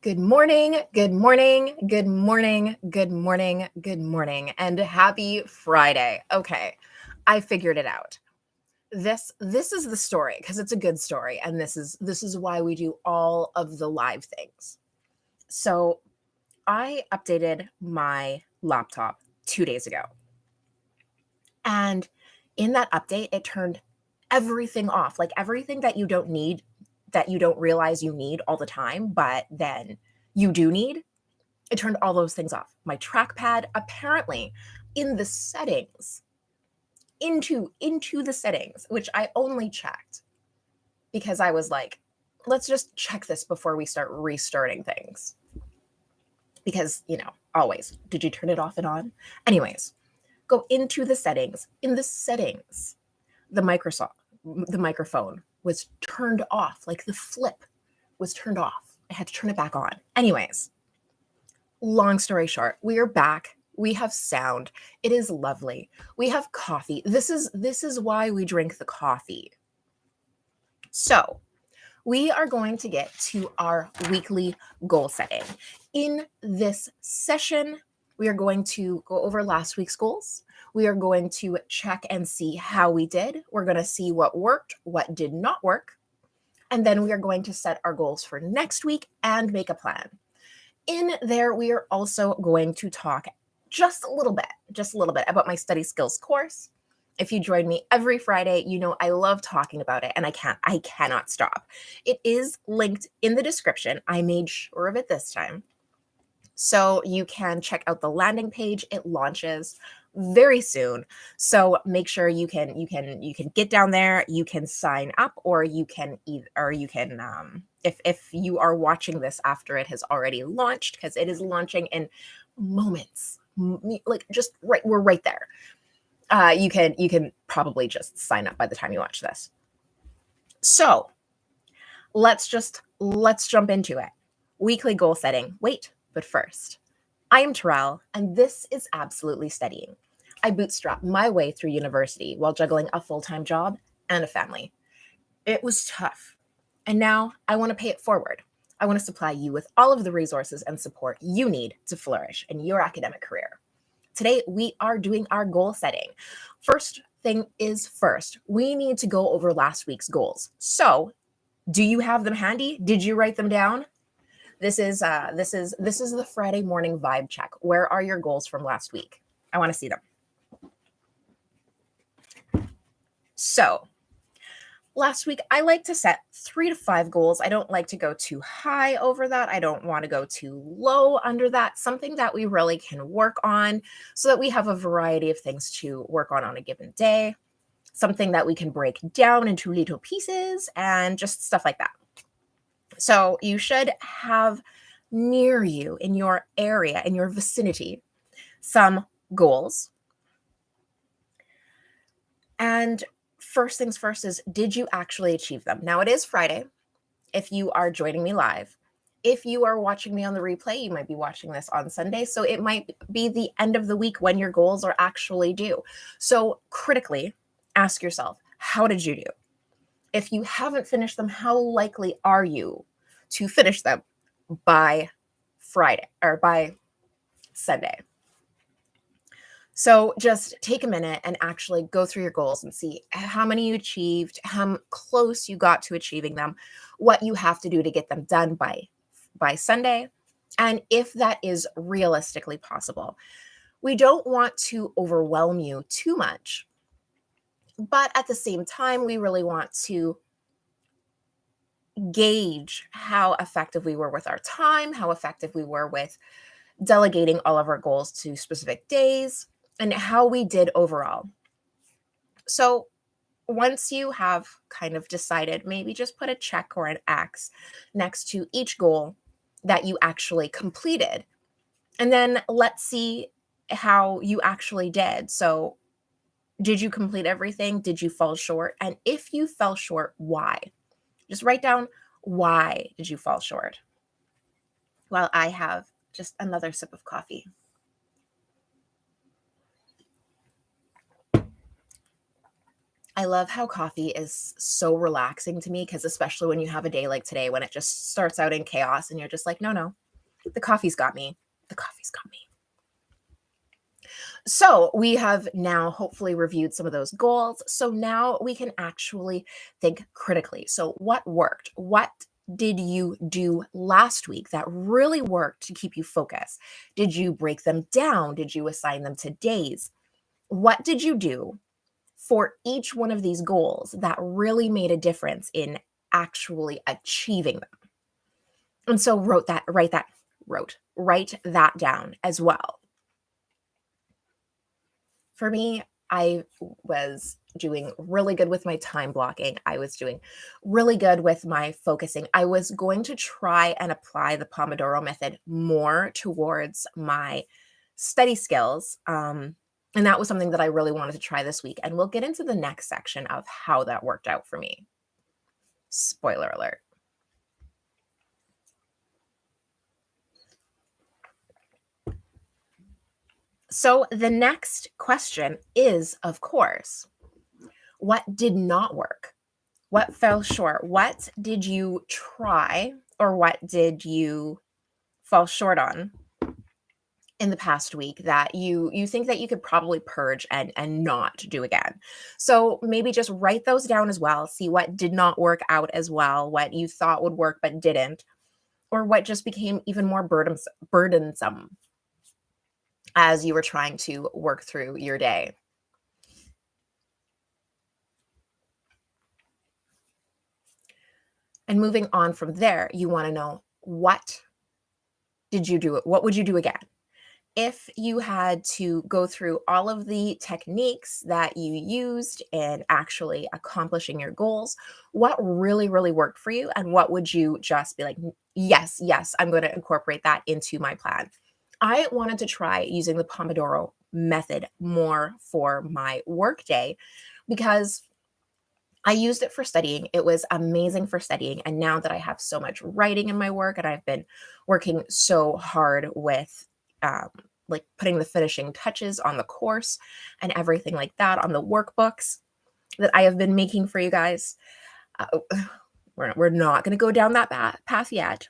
Good morning, good morning, good morning, good morning, good morning, and happy Friday. Okay, I figured it out. This is the story because it's a good story, and this is why we do all of the live things. So I updated my laptop 2 days ago, and in that update, it turned everything off, like everything that you don't need, that you don't realize you need all the time, but then you do need. It turned all those things off. My trackpad, apparently, in the settings, into the settings, which I only checked because I was like, let's just check this before we start restarting things. Because, always, did you turn it off and on? Anyways, go into the settings. In the settings, the microphone was turned off, like the flip was turned off. I had to turn it back on. Anyways, long story short, we are back. We have sound. It is lovely. We have coffee. This is why we drink the coffee. So, we are going to get to our weekly goal setting. In this session, we are going to go over last week's goals. We are going to check and see how we did. We're going to see what worked, what did not work. And then we are going to set our goals for next week and make a plan. In there, we are also going to talk just a little bit about my study skills course. If you join me every Friday, you know I love talking about it and I cannot stop. It is linked in the description. I made sure of it this time. So you can check out the landing page. It launches very soon. So make sure you can get down there, you can sign up, or you can if you are watching this after it has already launched, because it is launching in moments. Like just right, we're right there. You can probably just sign up by the time you watch this. So let's jump into it. Weekly goal setting. Wait, but first, I am Terrell, and this is Absolutely Studying. I bootstrapped my way through university while juggling a full-time job and a family. It was tough, and now I want to pay it forward. I want to supply you with all of the resources and support you need to flourish in your academic career. Today, we are doing our goal setting. First thing is first, we need to go over last week's goals. So, do you have them handy? Did you write them down? This is the Friday morning vibe check. Where are your goals from last week? I want to see them. So, last week, I like to set 3 to 5 goals. I don't like to go too high over that. I don't want to go too low under that. Something that we really can work on so that we have a variety of things to work on a given day. Something that we can break down into little pieces and just stuff like that. So you should have near you, in your area, in your vicinity, some goals. And first things first is, did you actually achieve them? Now, it is Friday if you are joining me live. If you are watching me on the replay, you might be watching this on Sunday. So it might be the end of the week when your goals are actually due. So critically, ask yourself, how did you do? If you haven't finished them, how likely are you to finish them by Friday or by Sunday? So just take a minute and actually go through your goals and see how many you achieved, how close you got to achieving them, what you have to do to get them done by Sunday, and if that is realistically possible. We don't want to overwhelm you too much, but at the same time, we really want to gauge how effective we were with our time, how effective we were with delegating all of our goals to specific days, and how we did overall. So once you have kind of decided, maybe just put a check or an X next to each goal that you actually completed. And then let's see how you actually did. So did you complete everything? Did you fall short? And if you fell short, why? Just write down, why did you fall short? While I have just another sip of coffee. I love how coffee is so relaxing to me because especially when you have a day like today when it just starts out in chaos and you're just like, no, no, the coffee's got me. The coffee's got me. So we have now hopefully reviewed some of those goals. So now we can actually think critically. So, what worked? What did you do last week that really worked to keep you focused? Did you break them down? Did you assign them to days? What did you do for each one of these goals that really made a difference in actually achieving them? And so write that down as well. For me, I was doing really good with my time blocking. I was doing really good with my focusing. I was going to try and apply the Pomodoro method more towards my study skills. And that was something that I really wanted to try this week. And we'll get into the next section of how that worked out for me. Spoiler alert. So the next question is, of course, what did not work? What fell short? What did you try or what did you fall short on in the past week that you think that you could probably purge and not do again? So maybe just write those down as well. See what did not work out as well, what you thought would work but didn't, or what just became even more burdensome as you were trying to work through your day. And moving on from there, you want to know, what did you do? What would you do again? If you had to go through all of the techniques that you used in actually accomplishing your goals, what really, really worked for you? And what would you just be like, yes, yes, I'm going to incorporate that into my plan? I wanted to try using the Pomodoro method more for my workday because I used it for studying. It was amazing for studying. And now that I have so much writing in my work and I've been working so hard with um, like putting the finishing touches on the course and everything like that on the workbooks that I have been making for you guys, uh, we're not going to go down that path yet.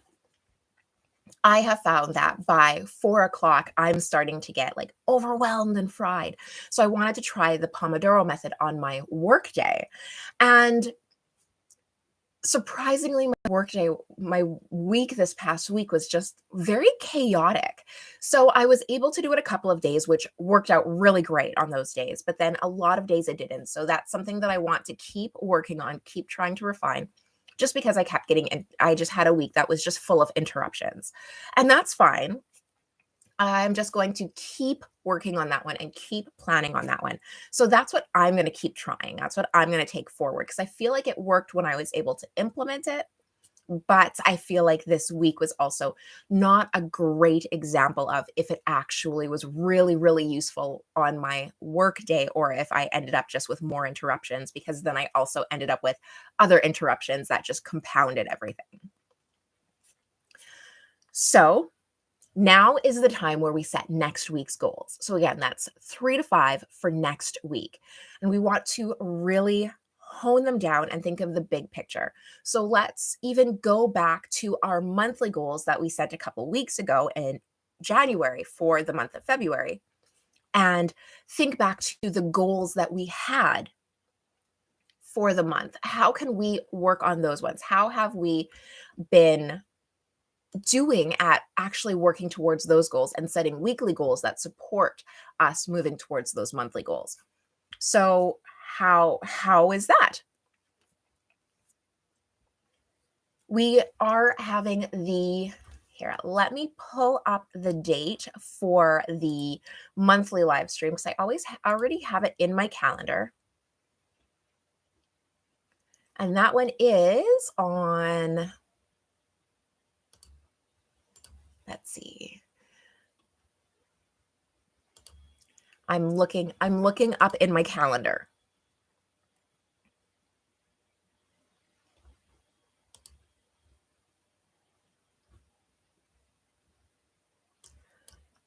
I have found that by 4 o'clock, I'm starting to get like overwhelmed and fried. So I wanted to try the Pomodoro method on my workday. And surprisingly, my week this past week was just very chaotic. So I was able to do it a couple of days, which worked out really great on those days. But then a lot of days it didn't. So that's something that I want to keep working on, keep trying to refine, just because I kept I just had a week that was just full of interruptions. And that's fine. I'm just going to keep working on that one and keep planning on that one. So that's what I'm going to keep trying. That's what I'm going to take forward because I feel like it worked when I was able to implement it. But I feel like this week was also not a great example of if it actually was really, really useful on my work day or if I ended up just with more interruptions, because then I also ended up with other interruptions that just compounded everything. So now is the time where we set next week's goals. So again, that's 3 to 5 for next week. And we want to really hone them down and think of the big picture. So let's even go back to our monthly goals that we set a couple weeks ago in January for the month of February and think back to the goals that we had for the month. How can we work on those ones? How have we been doing at actually working towards those goals and setting weekly goals that support us moving towards those monthly goals? So how is that? We are having the here, let me pull up the date for the monthly live stream because I already have it in my calendar. And that one is on, let's see. I'm looking up in my calendar.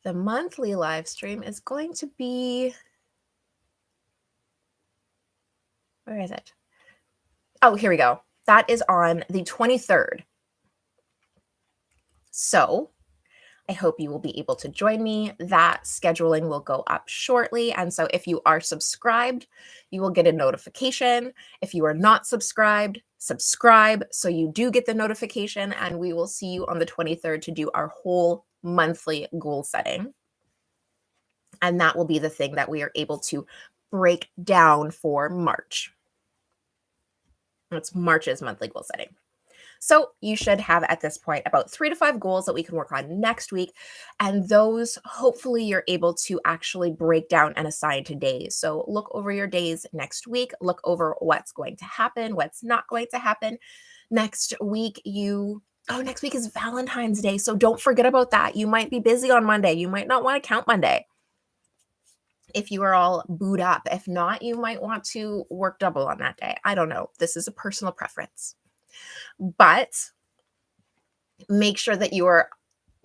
The monthly live stream is going to be, Where is it? Oh, here we go. That is on the 23rd. So I hope you will be able to join me. That scheduling will go up shortly. And so if you are subscribed, you will get a notification. If you are not subscribed, subscribe so you do get the notification. And we will see you on the 23rd to do our whole monthly goal setting. And that will be the thing that we are able to break down for March. It's March's monthly goal setting. So you should have at this point about 3 to 5 goals that we can work on next week. And those, hopefully, you're able to actually break down and assign to days. So look over your days next week, look over what's going to happen, what's not going to happen. Next week, next week is Valentine's Day. So don't forget about that. You might be busy on Monday. You might not want to count Monday if you are all booed up. If not, you might want to work double on that day. I don't know. This is a personal preference. But make sure that you are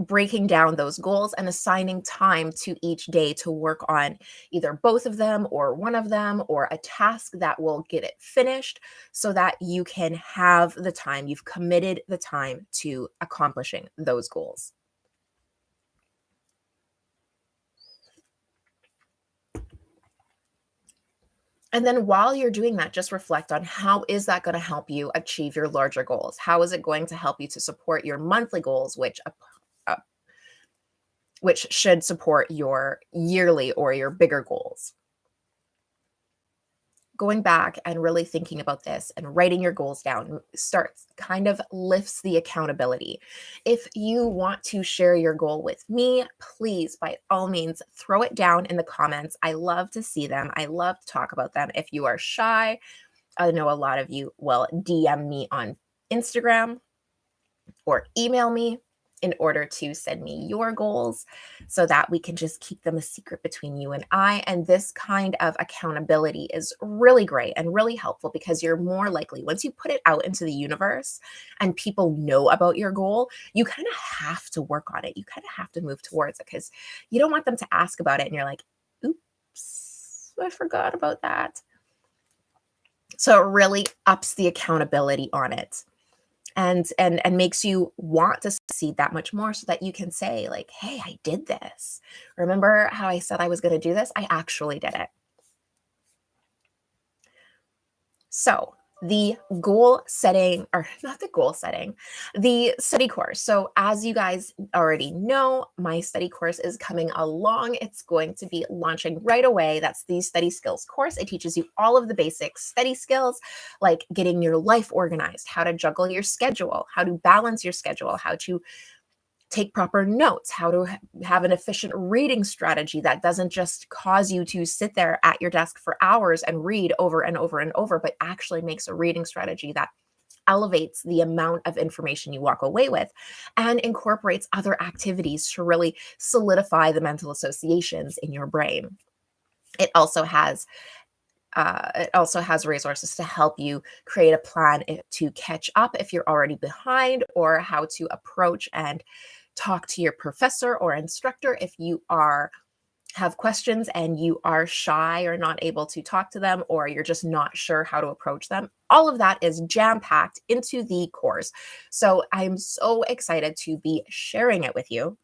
breaking down those goals and assigning time to each day to work on either both of them or one of them or a task that will get it finished so that you can have the time. You've committed the time to accomplishing those goals. And then while you're doing that, just reflect on how is that going to help you achieve your larger goals? How is it going to help you to support your monthly goals, which should support your yearly or your bigger goals? Going back and really thinking about this and writing your goals down lifts the accountability. If you want to share your goal with me, please, by all means, throw it down in the comments. I love to see them. I love to talk about them. If you are shy, I know a lot of you will DM me on Instagram or email me in order to send me your goals so that we can just keep them a secret between you and I. And this kind of accountability is really great and really helpful because you're more likely, once you put it out into the universe and people know about your goal, you kind of have to work on it. You kind of have to move towards it because you don't want them to ask about it and you're like, oops, I forgot about that. So it really ups the accountability on it. And makes you want to succeed that much more so that you can say like, hey, I did this. Remember how I said I was going to do this? I actually did it. So the study course. So as you guys already know, my study course is coming along. It's going to be launching right away. That's the study skills course. It teaches you all of the basic study skills, like getting your life organized, how to juggle your schedule, how to balance your schedule, how to take proper notes, how to have an efficient reading strategy that doesn't just cause you to sit there at your desk for hours and read over and over and over, but actually makes a reading strategy that elevates the amount of information you walk away with and incorporates other activities to really solidify the mental associations in your brain. It also has resources to help you create a plan to catch up if you're already behind, or how to approach and talk to your professor or instructor if you have questions and you are shy or not able to talk to them, or you're just not sure how to approach them. All of that is jam-packed into the course. So I'm so excited to be sharing it with you.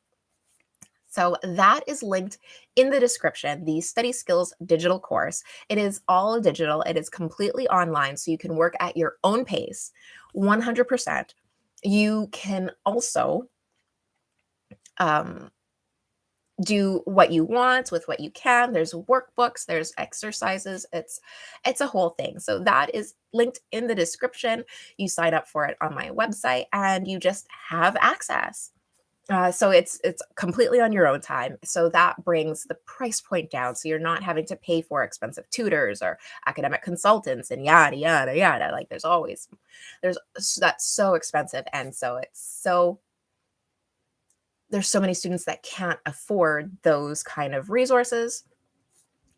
So that is linked in the description, the Study Skills digital course. It is all digital. It is completely online, so you can work at your own pace, 100%. You can also do what you want with what you can. There's workbooks, there's exercises. It's a whole thing. So that is linked in the description. You sign up for it on my website and you just have access. So it's completely on your own time. So that brings the price point down. So you're not having to pay for expensive tutors or academic consultants and yada, yada, yada. Like that's so expensive. And so there's so many students that can't afford those kind of resources,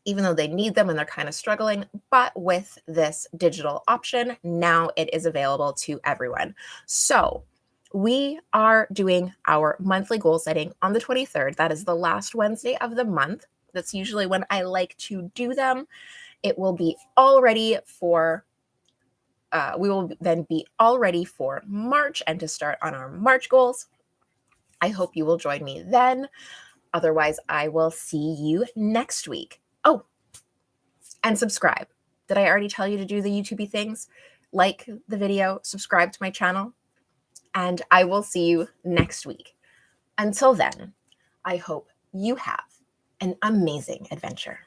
even though they need them and they're kind of struggling. But with this digital option, now it is available to everyone. So we are doing our monthly goal setting on the 23rd. That is the last Wednesday of the month. That's usually when I like to do them. it will be all ready for we will then be all ready for March and to start on our March goals. I hope you will join me then. Otherwise, I will see you next week. Oh, and subscribe. Did I already tell you to do the YouTube things? Like the video, subscribe to my channel, and I will see you next week. Until then, I hope you have an amazing adventure.